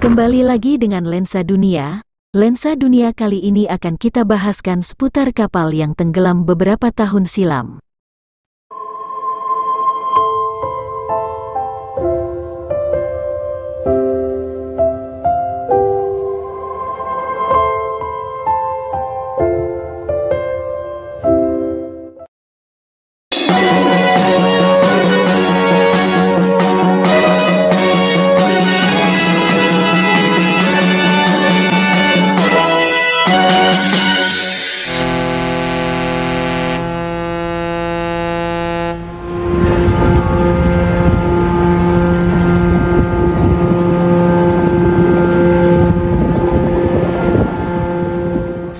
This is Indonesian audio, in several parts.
Kembali lagi dengan Lensa Dunia. Lensa Dunia kali ini akan kita bahaskan seputar kapal yang tenggelam beberapa tahun silam.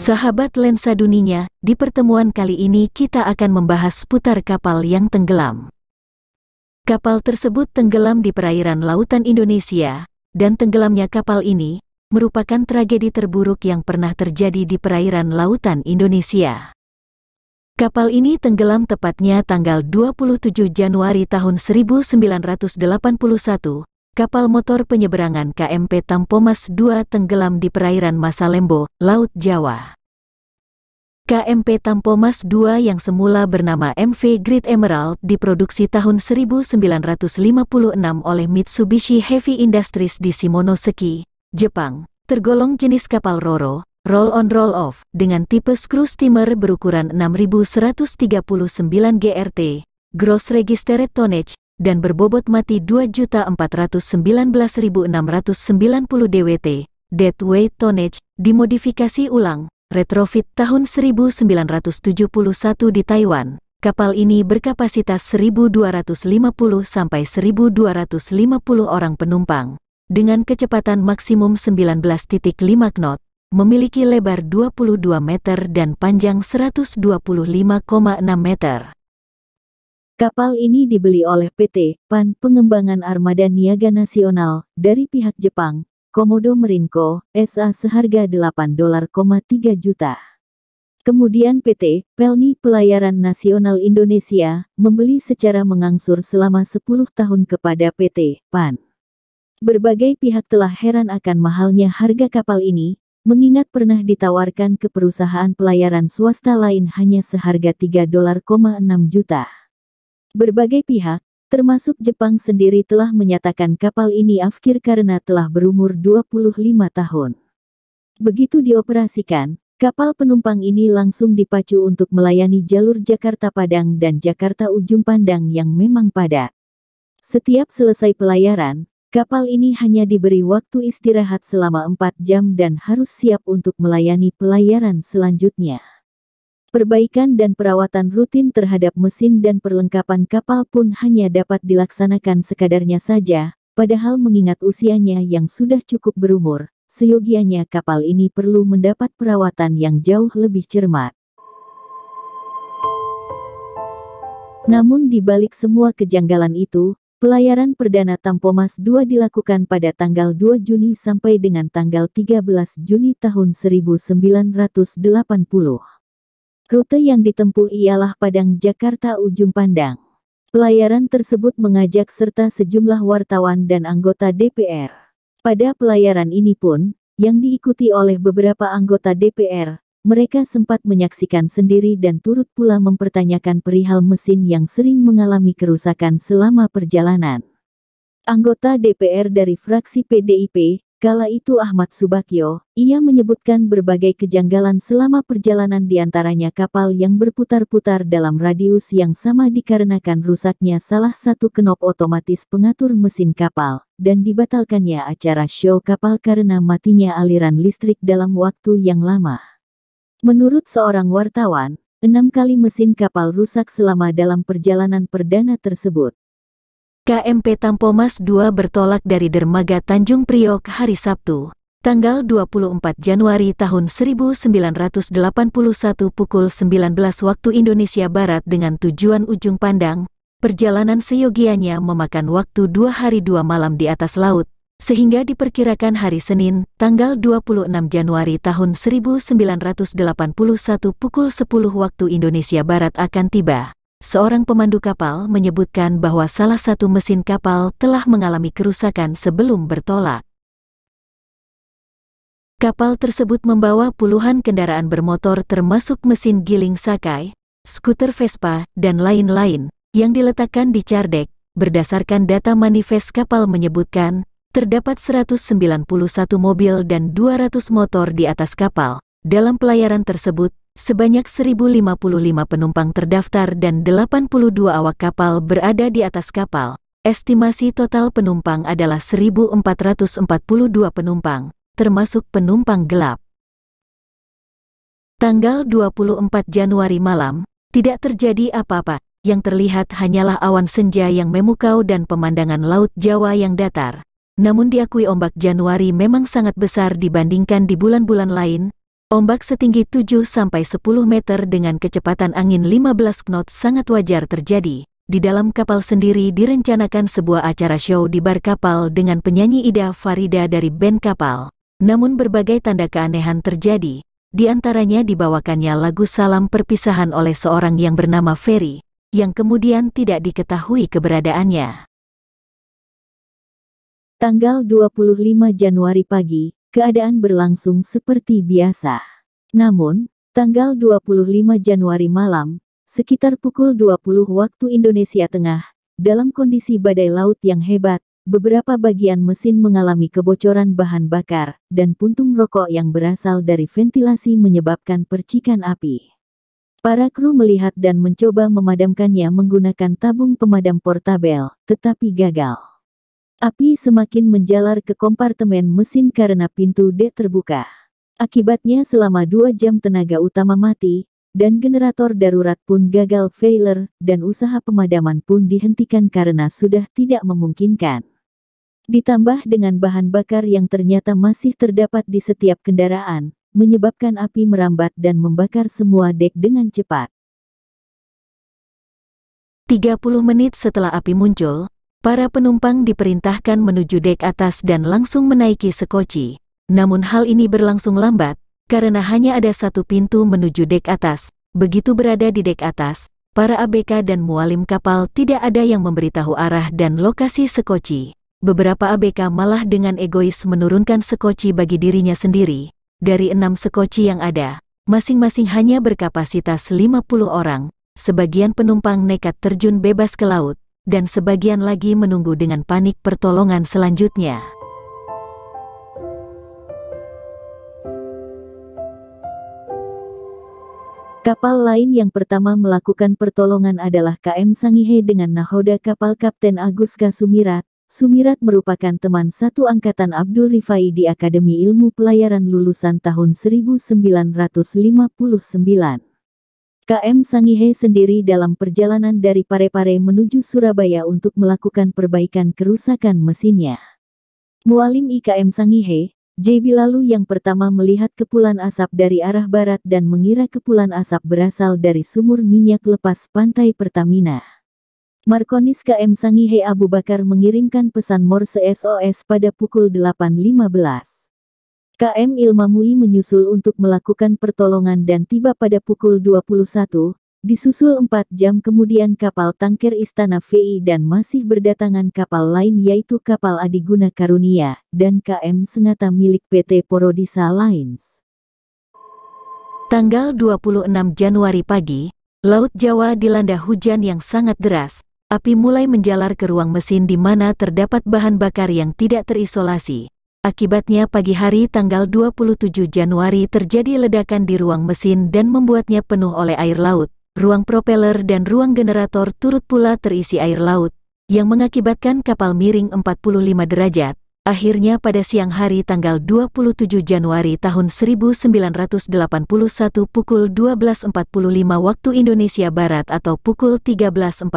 Sahabat Lensa Dunia, di pertemuan kali ini kita akan membahas seputar kapal yang tenggelam. Kapal tersebut tenggelam di perairan lautan Indonesia, dan tenggelamnya kapal ini merupakan tragedi terburuk yang pernah terjadi di perairan lautan Indonesia. Kapal ini tenggelam tepatnya tanggal 27 Januari tahun 1981. Kapal motor penyeberangan KMP Tampomas II tenggelam di perairan Masalembo, Laut Jawa. KMP Tampomas II yang semula bernama MV Great Emerald diproduksi tahun 1956 oleh Mitsubishi Heavy Industries di Shimonoseki, Jepang, tergolong jenis kapal Ro-Ro, roll-on roll-off, dengan tipe screw steamer berukuran 6139 GRT, gross registered tonnage, dan berbobot mati 2.419.690 DWT, deadweight tonnage, dimodifikasi ulang, retrofit tahun 1971 di Taiwan. Kapal ini berkapasitas 1.250 sampai 1.250 orang penumpang, dengan kecepatan maksimum 19.5 knot, memiliki lebar 22 meter dan panjang 125,6 meter. Kapal ini dibeli oleh PT PAN Pengembangan Armada Niaga Nasional dari pihak Jepang, Komodo Marinco SA seharga $8,3 juta. Kemudian PT Pelni Pelayaran Nasional Indonesia membeli secara mengangsur selama 10 tahun kepada PT PAN. Berbagai pihak telah heran akan mahalnya harga kapal ini, mengingat pernah ditawarkan ke perusahaan pelayaran swasta lain hanya seharga $3,6 juta. Berbagai pihak, termasuk Jepang sendiri telah menyatakan kapal ini afkir karena telah berumur 25 tahun. Begitu dioperasikan, kapal penumpang ini langsung dipacu untuk melayani jalur Jakarta-Padang dan Jakarta-Ujung Pandang yang memang padat. Setiap selesai pelayaran, kapal ini hanya diberi waktu istirahat selama 4 jam dan harus siap untuk melayani pelayaran selanjutnya. Perbaikan dan perawatan rutin terhadap mesin dan perlengkapan kapal pun hanya dapat dilaksanakan sekadarnya saja, padahal mengingat usianya yang sudah cukup berumur, seyogianya kapal ini perlu mendapat perawatan yang jauh lebih cermat. Namun di balik semua kejanggalan itu, pelayaran perdana Tampomas II dilakukan pada tanggal 2 Juni sampai dengan tanggal 13 Juni tahun 1980. Rute yang ditempuh ialah Padang Jakarta Ujung Pandang. Pelayaran tersebut mengajak serta sejumlah wartawan dan anggota DPR. Pada pelayaran ini pun, yang diikuti oleh beberapa anggota DPR, mereka sempat menyaksikan sendiri dan turut pula mempertanyakan perihal mesin yang sering mengalami kerusakan selama perjalanan. Anggota DPR dari fraksi PDIP, kala itu Ahmad Subakyo, ia menyebutkan berbagai kejanggalan selama perjalanan diantaranya kapal yang berputar-putar dalam radius yang sama dikarenakan rusaknya salah satu knop otomatis pengatur mesin kapal, dan dibatalkannya acara show kapal karena matinya aliran listrik dalam waktu yang lama. Menurut seorang wartawan, 6 kali mesin kapal rusak selama dalam perjalanan perdana tersebut. KMP Tampomas II bertolak dari dermaga Tanjung Priok hari Sabtu, tanggal 24 Januari tahun 1981 pukul 19 waktu Indonesia Barat dengan tujuan Ujung Pandang. Perjalanan seyogianya memakan waktu 2 hari 2 malam di atas laut, sehingga diperkirakan hari Senin, tanggal 26 Januari tahun 1981 pukul 10 waktu Indonesia Barat akan tiba. Seorang pemandu kapal menyebutkan bahwa salah satu mesin kapal telah mengalami kerusakan sebelum bertolak. Kapal tersebut membawa puluhan kendaraan bermotor termasuk mesin giling Sakai, skuter Vespa, dan lain-lain, yang diletakkan di cardek. Berdasarkan data manifest kapal menyebutkan, terdapat 191 mobil dan 200 motor di atas kapal. Dalam pelayaran tersebut, sebanyak 1.055 penumpang terdaftar dan 82 awak kapal berada di atas kapal. Estimasi total penumpang adalah 1.442 penumpang, termasuk penumpang gelap. Tanggal 24 Januari malam, tidak terjadi apa-apa. Yang terlihat hanyalah awan senja yang memukau dan pemandangan Laut Jawa yang datar. Namun diakui ombak Januari memang sangat besar dibandingkan di bulan-bulan lain. Ombak setinggi 7-10 meter dengan kecepatan angin 15 knot sangat wajar terjadi. Di dalam kapal sendiri direncanakan sebuah acara show di bar kapal dengan penyanyi Ida Farida dari band kapal. Namun berbagai tanda keanehan terjadi, di antaranya dibawakannya lagu Salam Perpisahan oleh seorang yang bernama Ferry, yang kemudian tidak diketahui keberadaannya. Tanggal 25 Januari pagi, keadaan berlangsung seperti biasa. Namun, tanggal 25 Januari malam, sekitar pukul 20 waktu Indonesia Tengah, dalam kondisi badai laut yang hebat, beberapa bagian mesin mengalami kebocoran bahan bakar, dan puntung rokok yang berasal dari ventilasi menyebabkan percikan api. Para kru melihat dan mencoba memadamkannya menggunakan tabung pemadam portabel, tetapi gagal. Api semakin menjalar ke kompartemen mesin karena pintu D terbuka. Akibatnya selama 2 jam tenaga utama mati, dan generator darurat pun gagal failure, dan usaha pemadaman pun dihentikan karena sudah tidak memungkinkan. Ditambah dengan bahan bakar yang ternyata masih terdapat di setiap kendaraan, menyebabkan api merambat dan membakar semua dek dengan cepat. 30 menit setelah api muncul, para penumpang diperintahkan menuju dek atas dan langsung menaiki sekoci. Namun hal ini berlangsung lambat, karena hanya ada satu pintu menuju dek atas. Begitu berada di dek atas, para ABK dan mualim kapal tidak ada yang memberitahu arah dan lokasi sekoci. Beberapa ABK malah dengan egois menurunkan sekoci bagi dirinya sendiri. Dari 6 sekoci yang ada, masing-masing hanya berkapasitas 50 orang. Sebagian penumpang nekat terjun bebas ke laut, dan sebagian lagi menunggu dengan panik pertolongan selanjutnya. Kapal lain yang pertama melakukan pertolongan adalah KM Sangihe dengan nahoda kapal Kapten Agus K. Sumirat. Sumirat merupakan teman satu angkatan Abdul Rifai di Akademi Ilmu Pelayaran lulusan tahun 1959. KM Sangihe sendiri dalam perjalanan dari Parepare menuju Surabaya untuk melakukan perbaikan kerusakan mesinnya. Mualim IKM Sangihe, J. Bilalu yang pertama melihat kepulan asap dari arah barat dan mengira kepulan asap berasal dari sumur minyak lepas pantai Pertamina. Markonis KM Sangihe Abu Bakar mengirimkan pesan Morse SOS pada pukul 8.15. KM Ilmamui menyusul untuk melakukan pertolongan dan tiba pada pukul 21, disusul 4 jam kemudian kapal tanker Istana VI dan masih berdatangan kapal lain yaitu kapal Adiguna Karunia dan KM Sengata milik PT Porodisa Lines. Tanggal 26 Januari pagi, Laut Jawa dilanda hujan yang sangat deras. Api mulai menjalar ke ruang mesin di mana terdapat bahan bakar yang tidak terisolasi. Akibatnya pagi hari tanggal 27 Januari terjadi ledakan di ruang mesin dan membuatnya penuh oleh air laut. Ruang propeller dan ruang generator turut pula terisi air laut, yang mengakibatkan kapal miring 45 derajat. Akhirnya pada siang hari tanggal 27 Januari tahun 1981 pukul 12.45 waktu Indonesia Barat atau pukul 13.45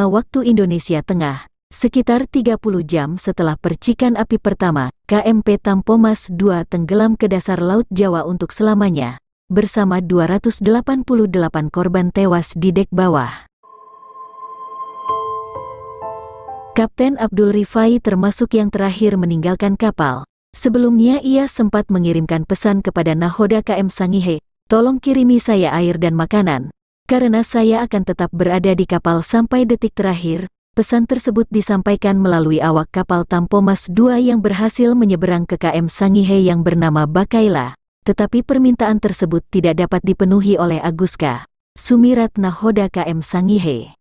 waktu Indonesia Tengah, sekitar 30 jam setelah percikan api pertama, KMP Tampomas II tenggelam ke dasar Laut Jawa untuk selamanya, bersama 288 korban tewas di dek bawah. Kapten Abdul Rifai termasuk yang terakhir meninggalkan kapal. Sebelumnya ia sempat mengirimkan pesan kepada nahoda KM Sangihe, "Tolong kirimi saya air dan makanan, karena saya akan tetap berada di kapal sampai detik terakhir, Pesan tersebut disampaikan melalui awak kapal Tampomas II yang berhasil menyeberang ke KM Sangihe yang bernama Bakaila, tetapi permintaan tersebut tidak dapat dipenuhi oleh Aguska Sumirat Nahoda KM Sangihe.